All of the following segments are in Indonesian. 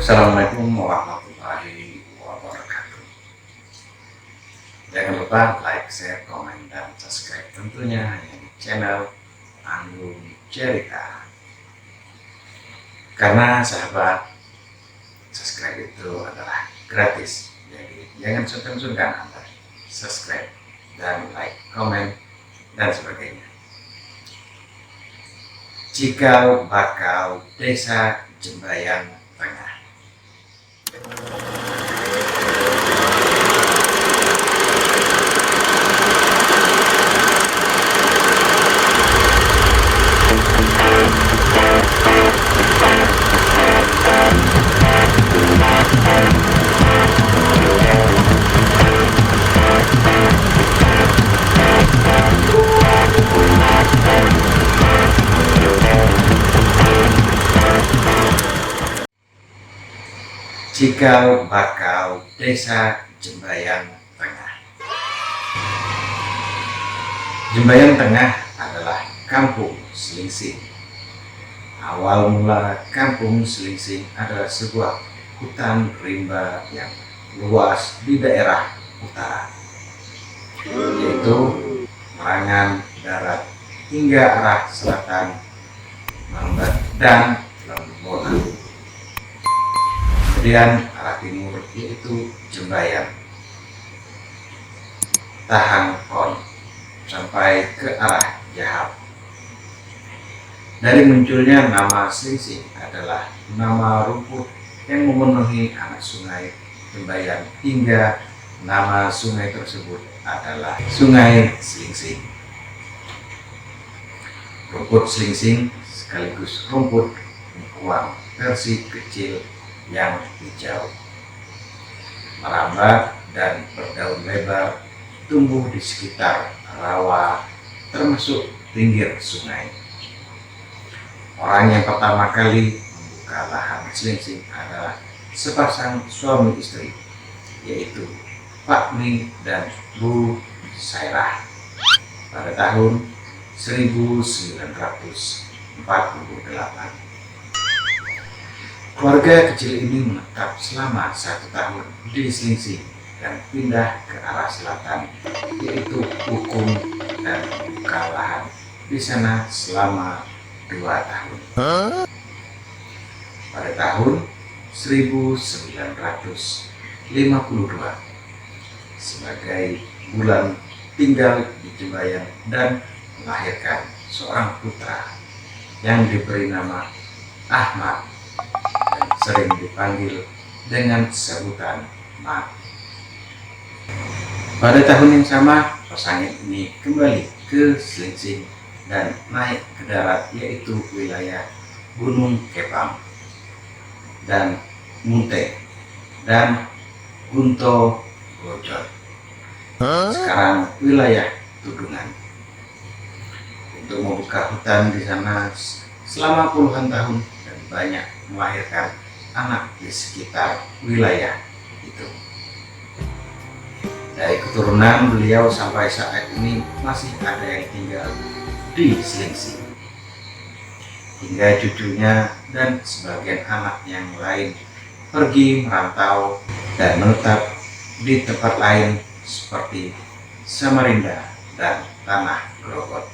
Assalamualaikum warahmatullahi wabarakatuh. Jangan lupa like, share, komen, dan subscribe tentunya hanya di channel Anggun Cerita. Karena sahabat, subscribe itu adalah gratis. Jadi jangan sungkan-sungkan Anda subscribe dan like, komen, dan sebagainya. Cikal bakal Desa Jembayan Tengah. Cikal bakal Desa Jembayan Tengah. Jembayan Tengah adalah kampung Selingsing. Awal mula kampung Selingsing adalah sebuah hutan rimba yang luas di daerah utara, yaitu Marangan Darat hingga arah selatan Mambat dan Lembona. Kemudian arah timur yaitu Jembayan, Tahangkon sampai ke arah Jahap. Dari munculnya nama Selingsing adalah nama rumput yang memenuhi anak sungai Jembayan hingga nama sungai tersebut adalah Sungai Selingsing. Rumput Selingsing sekaligus rumput bengkuang versi kecil yang hijau, merambat dan berdaun lebar, tumbuh di sekitar rawa termasuk pinggir sungai. Orang yang pertama kali membuka lahan Selingsing adalah sepasang suami istri, yaitu Pak Mi dan Bu Sairah pada tahun 1948. Keluarga kecil ini menetap selama 1 tahun di Selingsing dan pindah ke arah selatan, yaitu Ukung, dan membuka lahan di sana selama 2 tahun. Pada tahun 1952, sebagai bulan tinggal di Jembayan dan melahirkan seorang putra yang diberi nama Ahmad dan sering dipanggil dengan sebutan Mat. Pada tahun yang sama, pasangan ini kembali ke Selingsing dan naik ke darat, yaitu wilayah Gunung Kepang dan Munte dan Gunto Gojot, sekarang wilayah Tudungan, untuk membuka hutan di sana selama puluhan tahun dan banyak melahirkan anak di sekitar wilayah itu. Dari keturunan beliau sampai saat ini masih ada yang tinggal di Selingsing, hingga cucunya dan sebagian anak yang lain pergi merantau dan menetap di tempat lain seperti Samarinda dan Tanah Grogot.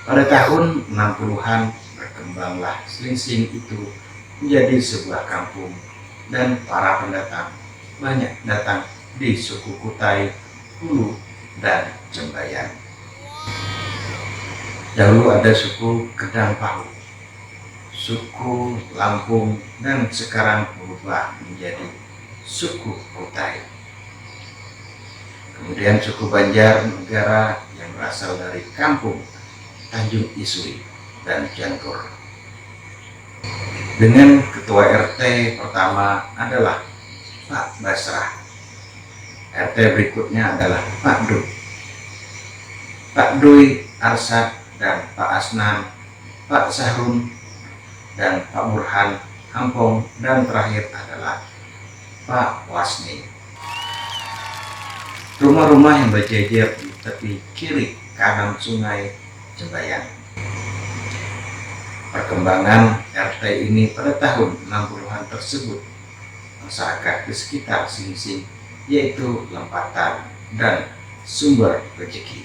Pada tahun 60-an berkembanglah Selingsing itu menjadi sebuah kampung dan para pendatang banyak datang di suku Kutai, Hulu, dan Jembayan. Dahulu ada suku Gedang Pahu, suku Lampung, dan sekarang berubah menjadi suku Kutai. Kemudian suku Banjar Negara yang berasal dari kampung Tanjung Isui dan Jantur. Dengan ketua RT pertama adalah Pak Basrah. RT berikutnya adalah Pak Dui, Pak Dui Arsad, dan Pak Asnan, Pak Sahrun, dan Pak Burhan Hampong, dan terakhir adalah Pak Wasni. Rumah-rumah yang berjejer di tepi kiri kanan sungai Jembayan. Perkembangan RT ini pada tahun 60-an tersebut, masyarakat di sekitar Slingsing yaitu Lempatan dan Sumber Rezeki.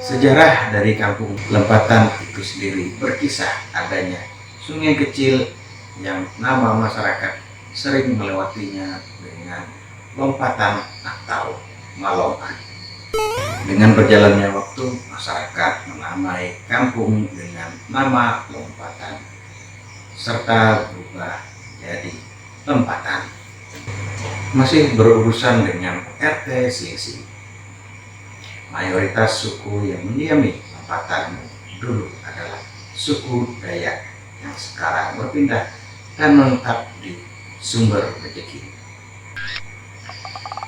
Sejarah dari kampung Lempatan itu sendiri berkisah adanya sungai kecil yang nama masyarakat sering melewatinya dengan lompatan atau malompat. Dengan berjalannya waktu, masyarakat menamai kampung dengan nama Lompatan serta berubah jadi Lempatan. Masih berurusan dengan RT Slingsing. Mayoritas suku yang mendiami Lempatan dulu adalah suku Dayak yang sekarang berpindah dan menetap di Sumber Rezeki.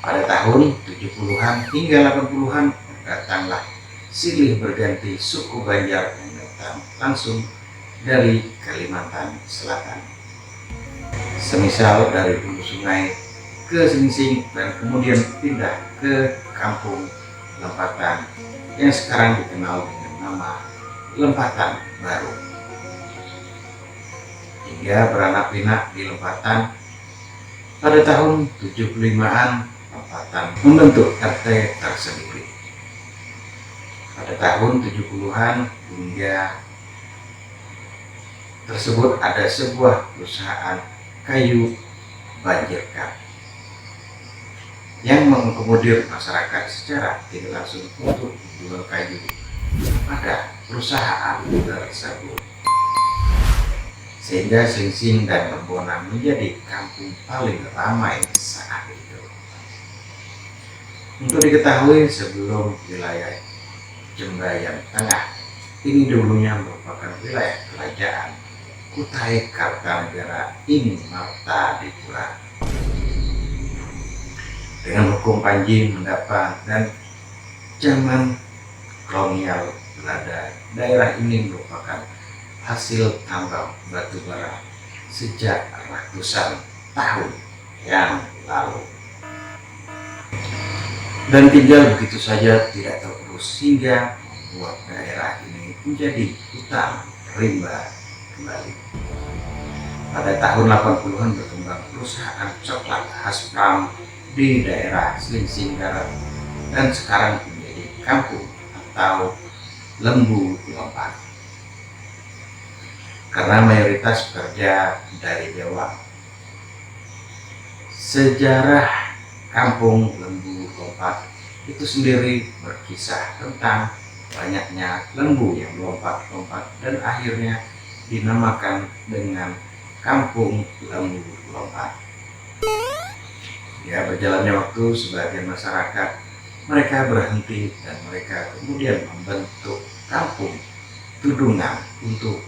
Pada tahun 70-an hingga 80-an datanglah silih berganti suku Banjar yang datang langsung dari Kalimantan Selatan. Semisal dari hulu sungai ke Slingsing dan kemudian pindah ke kampung Lempatan yang sekarang dikenal dengan nama Lempatan Baru. Hingga beranak pinak di Lempatan, pada tahun 75-an Lempatan membentuk RT tersendiri. Pada tahun 70-an hingga tersebut ada sebuah perusahaan kayu Banjirkap yang mengakomodir masyarakat secara tidak langsung untuk menjual kayu pada perusahaan tersebut, sehingga Slingsing dan Lembonan menjadi kampung paling ramai saat itu. Untuk diketahui, sebelum wilayah Jembayan Tengah ini dulunya merupakan wilayah kerajaan Kutai Kartanegara ini Martadipura. Dengan hukum Panji mendapat dan zaman kolonial Belanda, daerah ini merupakan hasil tambang batu bara sejak ratusan tahun yang lalu, dan tinggal begitu saja tidak terurus hingga membuat daerah ini menjadi hutan rimba kembali. Pada tahun 80-an berkembang perusahaan coklat Haspram di daerah Slingsing Barat dan sekarang menjadi kampung atau Lembu Lompat. Karena mayoritas pekerja dari Jawa, sejarah kampung Lembu Lompat itu sendiri berkisah tentang banyaknya lembu yang lompat-lompat dan akhirnya dinamakan dengan Kampung Lembu Lompat. Ya, berjalannya waktu, sebagian masyarakat mereka berhenti dan mereka kemudian membentuk kampung Tudungan untuk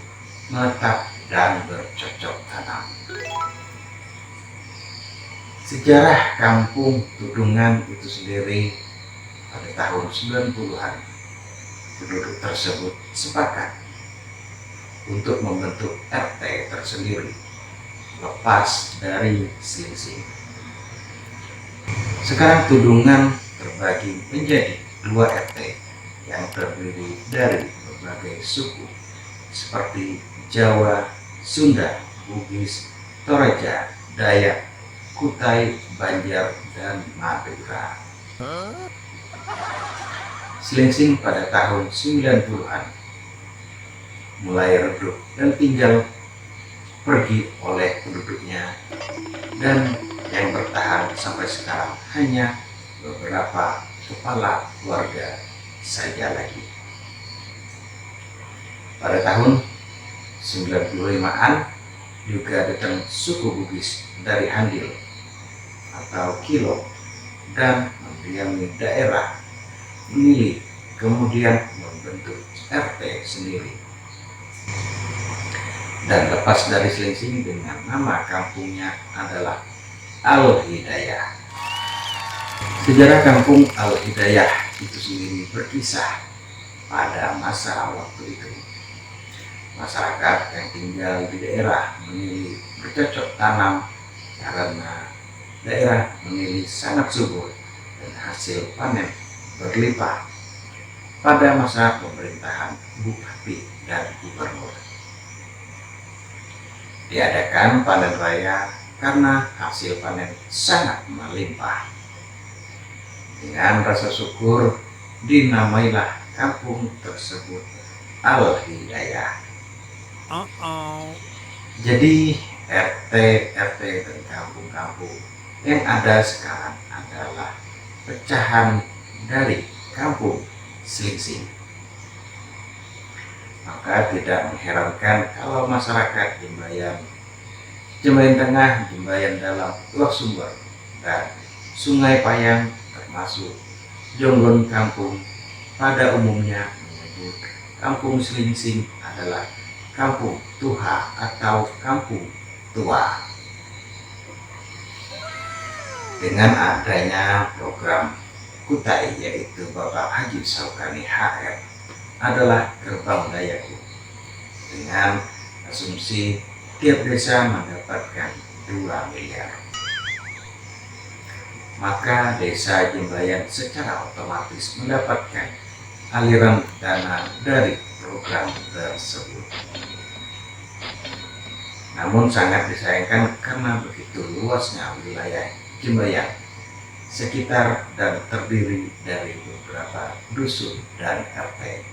menetap dan bercocok tanam. Sejarah kampung Tudungan itu sendiri pada tahun 90-an penduduk tersebut sepakat untuk membentuk RT tersendiri lepas dari Slingsing. Sekarang Tudungan terbagi menjadi 2 RT yang terdiri dari berbagai suku seperti Jawa, Sunda, Bugis, Toraja, Dayak, Kutai, Banjar, dan Madura. Slingsing pada tahun 90-an mulai redup dan tinggal pergi oleh penduduknya, dan yang bertahan sampai sekarang hanya beberapa kepala keluarga saja lagi. Pada tahun 95-an juga datang suku Bugis dari Handil atau Kilo dan mendiami daerah Menili, kemudian membentuk RT sendiri dan lepas dari Slingsing dengan nama kampungnya adalah Al-Hidayah. Sejarah kampung Al-Hidayah itu sendiri berkisah pada masa waktu itu. Masyarakat yang tinggal di daerah Menili bercocok tanam karena daerah Menili sangat subur dan hasil panen berlimpah pada masa pemerintahan bupati dan gubernur. Diadakan panen raya karena hasil panen sangat melimpah. Dengan rasa syukur dinamailah kampung tersebut Al-Hidayah. Jadi RT dan kampung-kampung yang ada sekarang adalah pecahan dari kampung Slingsing. Maka tidak mengherankan kalau masyarakat Jembayan Tengah, Jembayan Dalam, Pulau Sumber, dan Sungai Payang termasuk Jonggon Kampung pada umumnya menyebut kampung Slingsing adalah kampung Tuha atau kampung tua. Dengan adanya program Kutai yaitu Bapak Haji Saukani HR adalah gerbang dayaku, dengan asumsi tiap desa mendapatkan 2 miliar. Maka desa Jembayan secara otomatis mendapatkan aliran dana dari program tersebut. Namun sangat disayangkan karena begitu luasnya wilayah Jembayan sekitar dan terdiri dari beberapa dusun dan RT.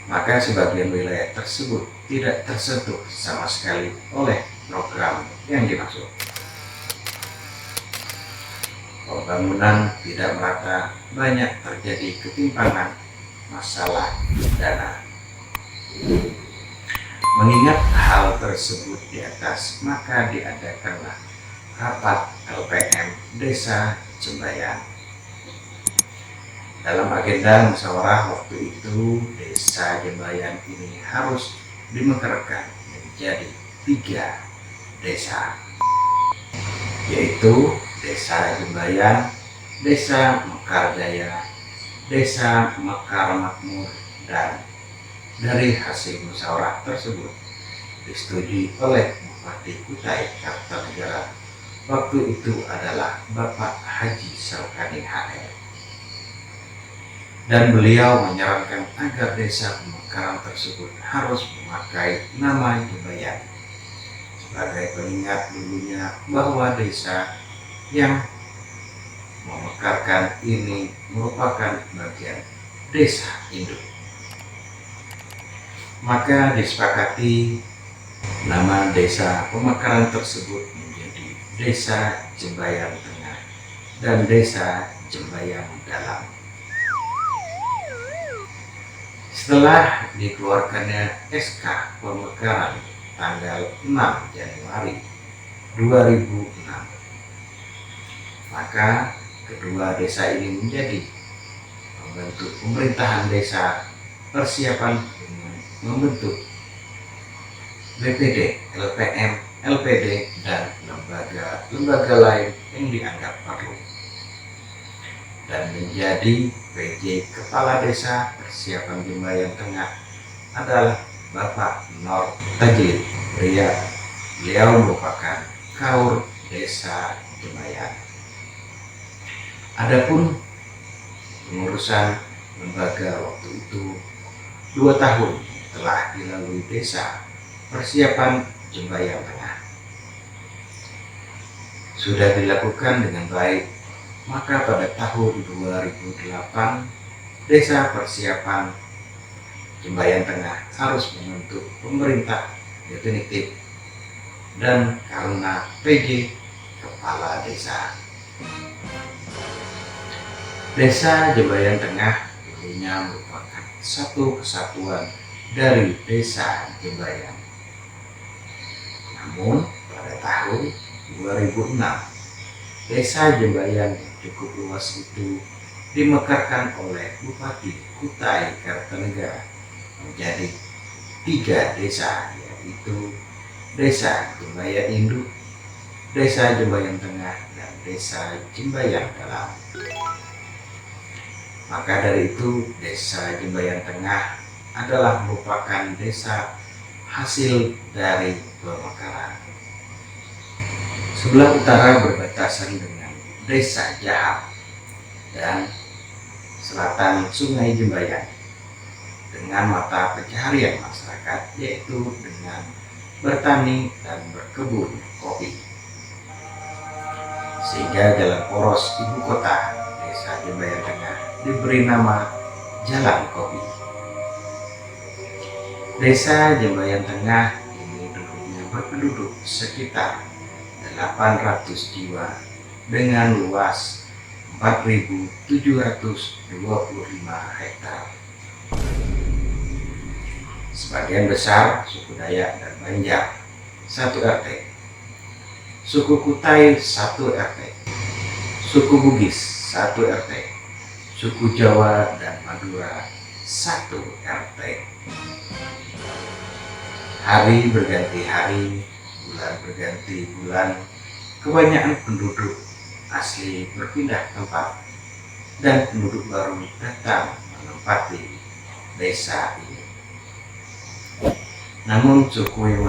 Maka sebagian wilayah tersebut tidak tersentuh sama sekali oleh program yang dimaksud. Pembangunan tidak merata, banyak terjadi ketimpangan masalah dana. Mengingat hal tersebut di atas, maka diadakanlah rapat LPM Desa Jembayan. Dalam agenda musyawarah waktu itu, Desa Jembayan ini harus dimekarkan menjadi 3 desa, yaitu Desa Jembayan, Desa Mekarjaya, Desa Mekar Makmur, dan dari hasil musyawarah tersebut disetujui oleh Bupati Kutai Kartanegara waktu itu adalah Bapak Haji Saukani HR, dan beliau menyarankan agar desa pemekaran tersebut harus memakai nama Jembayan sebagai pengingat dulunya bahwa desa yang memekarkan ini merupakan bagian desa induk. Maka disepakati nama desa pemekaran tersebut menjadi Desa Jembayan Tengah dan Desa Jembayan Dalam. Setelah dikeluarkannya SK Pemekaran tanggal 6 Januari 2006, maka kedua desa ini menjadi membentuk pemerintahan desa, persiapan dengan membentuk BPD, LPM, LPD, dan lembaga lain yang dianggap perlu, dan menjadi PJ Kepala Desa Persiapan Jembayan Tengah adalah Bapak Nur Tajlid Riyad. Beliau merupakan Kaur Desa Jembayan. Adapun pengurusan lembaga waktu itu 2 tahun telah dilalui Desa Persiapan Jembayan Tengah. Sudah dilakukan dengan baik, maka pada tahun 2008 Desa Persiapan Jembayan Tengah harus membentuk pemerintah definitif dan karena PJ Kepala Desa. Desa Jembayan Tengah dulunya merupakan satu kesatuan dari Desa Jembayan. Namun pada tahun 2006, Desa Jembayan yang cukup luas itu dimekarkan oleh Bupati Kutai Kartanegara menjadi 3 desa, yaitu Desa Jembayan Induk, Desa Jembayan Tengah, dan Desa Jembayan Dalam. Maka dari itu Desa Jembayan Tengah adalah merupakan desa hasil dari pemekaran. Sebelah utara berbatasan dengan Desa Jahap dan selatan Sungai Jembayan. dengan mata pencaharian masyarakat, yaitu dengan bertani dan berkebun kopi. Sehingga jalan poros ibu kota Desa Jembayan Tengah diberi nama Jalan Kopi. Desa Jembayan Tengah ini dulunya berpenduduk sekitar 800 jiwa dengan luas 4.725 hektar. Sebagian besar suku Dayak dan Banjar 1 RT, suku Kutai 1 RT, suku Bugis 1 RT, suku Jawa dan Madura 1 RT. Hari berganti hari, bulan berganti bulan, kebanyakan penduduk asli berpindah tempat dan penduduk baru datang menempati desa ini. Namun suku yang